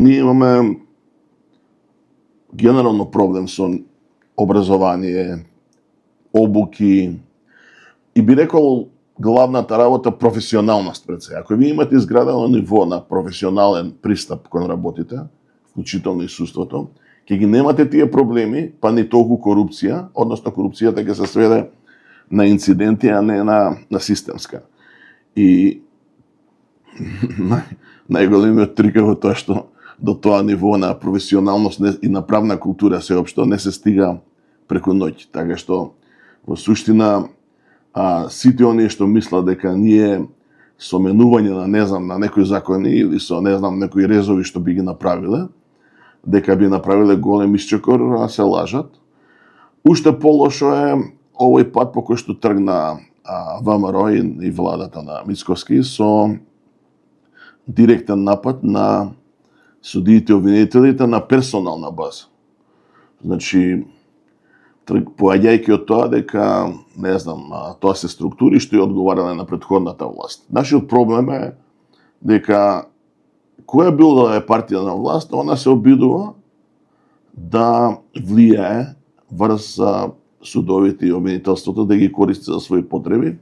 Ние имаме генерално проблем со образование, обуки и би рекол главната работа професионалност пред се. Ако вие имате изградено ниво на професионален пристап кон работите, вклучително и суството, ќе ги немате тие проблеми, па ни толку корупција, односно корупцијата ќе се сведе на инциденти, а не на системска. И најголемиот трик е во тоа што до тоа ниво на професионалност и на правна култура сеопшто не се стига преку ноќ. Така што во суштина сите оние што мислат дека ние со менување на некои закони или со некои резови што би ги направиле, дека би направиле голем исчекор, се лажат. Уште полошо е овој пат по кој што тргна ВМРО и владата на Мицкоски со директен напад на судиите и обвинителите на персонална база. Значи, поаѓајќи од тоа дека, тоа се структури што ја одговарале на претходната власт. Нашиот проблем е дека која било да е партија на власт, она се обидува да влијае врз судовите и обвинителството, да ги користи за своји потреби,